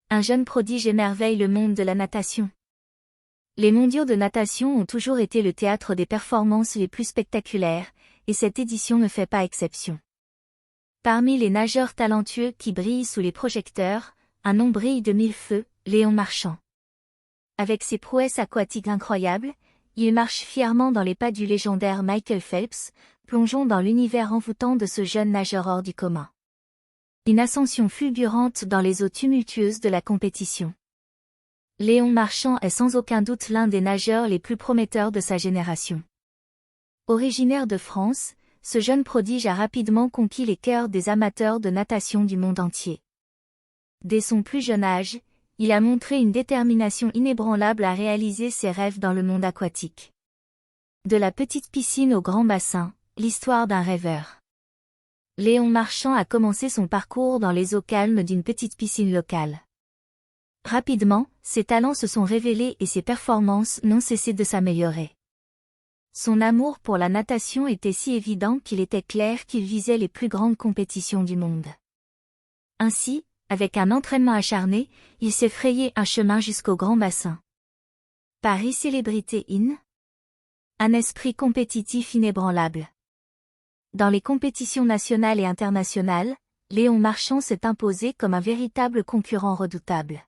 Un jeune prodige émerveille le monde de la natation. Les mondiaux de natation ont toujours été le théâtre des performances les plus spectaculaires, et cette édition ne fait pas exception. Parmi les nageurs talentueux qui brillent sous les projecteurs, un nom brille de mille feux, Léon Marchand. Avec ses prouesses aquatiques incroyables, il marche fièrement dans les pas du légendaire Michael Phelps, plongeons dans l'univers envoûtant de ce jeune nageur hors du commun. Une ascension fulgurante dans les eaux tumultueuses de la compétition. Léon Marchand est sans aucun doute l'un des nageurs les plus prometteurs de sa génération. Originaire de France, ce jeune prodige a rapidement conquis les cœurs des amateurs de natation du monde entier. Dès son plus jeune âge, il a montré une détermination inébranlable à réaliser ses rêves dans le monde aquatique. De la petite piscine au grand bassin, l'histoire d'un rêveur. Léon Marchand a commencé son parcours dans les eaux calmes d'une petite piscine locale. Rapidement, ses talents se sont révélés et ses performances n'ont cessé de s'améliorer. Son amour pour la natation était si évident qu'il était clair qu'il visait les plus grandes compétitions du monde. Ainsi, avec un entraînement acharné, il s'est frayé un chemin jusqu'au grand bassin. Paris Célébrité In. Un esprit compétitif inébranlable. Dans les compétitions nationales et internationales, Léon Marchand s'est imposé comme un véritable concurrent redoutable.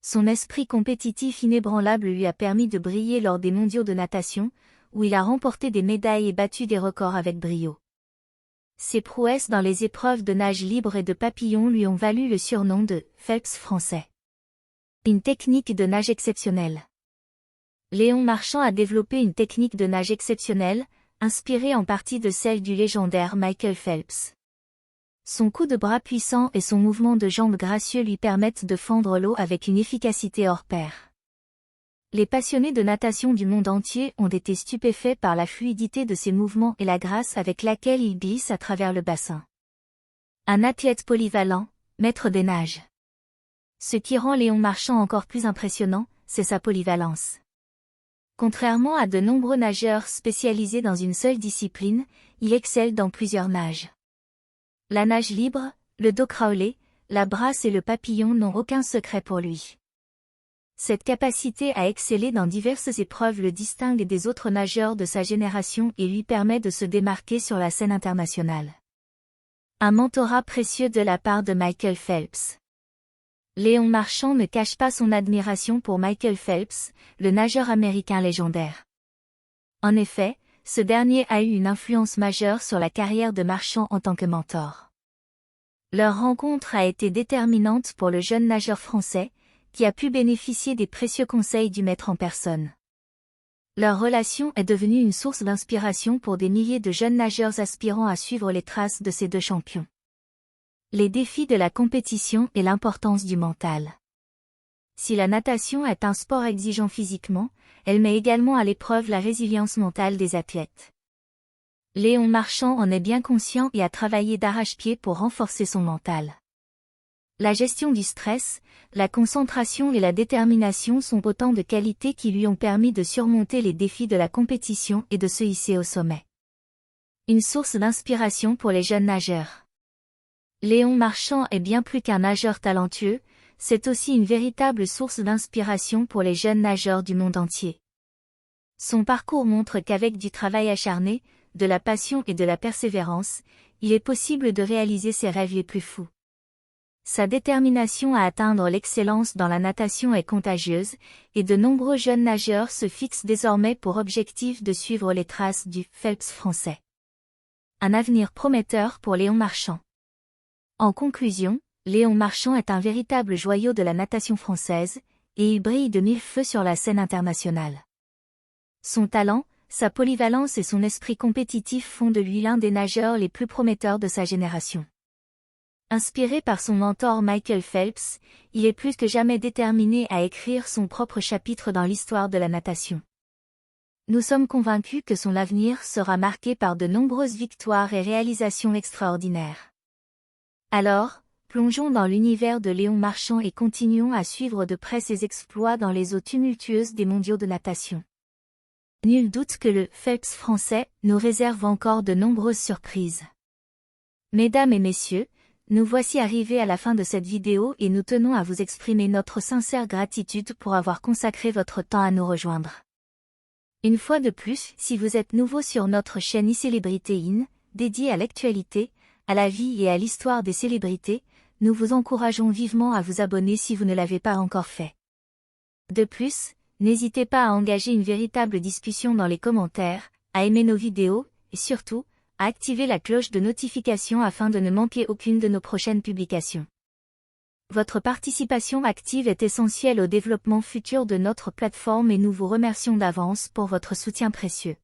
Son esprit compétitif inébranlable lui a permis de briller lors des mondiaux de natation, où il a remporté des médailles et battu des records avec brio. Ses prouesses dans les épreuves de nage libre et de papillon lui ont valu le surnom de « Phelps français ». Une technique de nage exceptionnelle. Léon Marchand a développé une technique de nage exceptionnelle, inspirée en partie de celle du légendaire Michael Phelps. Son coup de bras puissant et son mouvement de jambes gracieux lui permettent de fendre l'eau avec une efficacité hors pair. Les passionnés de natation du monde entier ont été stupéfaits par la fluidité de ses mouvements et la grâce avec laquelle il glisse à travers le bassin. Un athlète polyvalent, maître des nages. Ce qui rend Léon Marchand encore plus impressionnant, c'est sa polyvalence. Contrairement à de nombreux nageurs spécialisés dans une seule discipline, il excelle dans plusieurs nages. La nage libre, le dos crawlé, la brasse et le papillon n'ont aucun secret pour lui. Cette capacité à exceller dans diverses épreuves le distingue des autres nageurs de sa génération et lui permet de se démarquer sur la scène internationale. Un mentorat précieux de la part de Michael Phelps. Léon Marchand ne cache pas son admiration pour Michael Phelps, le nageur américain légendaire. En effet, ce dernier a eu une influence majeure sur la carrière de Marchand en tant que mentor. Leur rencontre a été déterminante pour le jeune nageur français, qui a pu bénéficier des précieux conseils du maître en personne. Leur relation est devenue une source d'inspiration pour des milliers de jeunes nageurs aspirant à suivre les traces de ces deux champions. Les défis de la compétition et l'importance du mental. Si la natation est un sport exigeant physiquement, elle met également à l'épreuve la résilience mentale des athlètes. Léon Marchand en est bien conscient et a travaillé d'arrache-pied pour renforcer son mental. La gestion du stress, la concentration et la détermination sont autant de qualités qui lui ont permis de surmonter les défis de la compétition et de se hisser au sommet. Une source d'inspiration pour les jeunes nageurs. Léon Marchand est bien plus qu'un nageur talentueux, c'est aussi une véritable source d'inspiration pour les jeunes nageurs du monde entier. Son parcours montre qu'avec du travail acharné, de la passion et de la persévérance, il est possible de réaliser ses rêves les plus fous. Sa détermination à atteindre l'excellence dans la natation est contagieuse, et de nombreux jeunes nageurs se fixent désormais pour objectif de suivre les traces du Phelps français. Un avenir prometteur pour Léon Marchand. En conclusion, Léon Marchand est un véritable joyau de la natation française, et il brille de mille feux sur la scène internationale. Son talent, sa polyvalence et son esprit compétitif font de lui l'un des nageurs les plus prometteurs de sa génération. Inspiré par son mentor Michael Phelps, il est plus que jamais déterminé à écrire son propre chapitre dans l'histoire de la natation. Nous sommes convaincus que son avenir sera marqué par de nombreuses victoires et réalisations extraordinaires. Alors, plongeons dans l'univers de Léon Marchand et continuons à suivre de près ses exploits dans les eaux tumultueuses des mondiaux de natation. Nul doute que le Phelps français nous réserve encore de nombreuses surprises. Mesdames et messieurs, Nous voici arrivés à la fin de cette vidéo et nous tenons à vous exprimer notre sincère gratitude pour avoir consacré votre temps à nous rejoindre. Une fois de plus, si vous êtes nouveau sur notre chaîne iCélébrité In, dédiée à l'actualité, à la vie et à l'histoire des célébrités, nous vous encourageons vivement à vous abonner si vous ne l'avez pas encore fait. De plus, n'hésitez pas à engager une véritable discussion dans les commentaires, à aimer nos vidéos, et surtout, à activer la cloche de notification afin de ne manquer aucune de nos prochaines publications. Votre participation active est essentielle au développement futur de notre plateforme et nous vous remercions d'avance pour votre soutien précieux.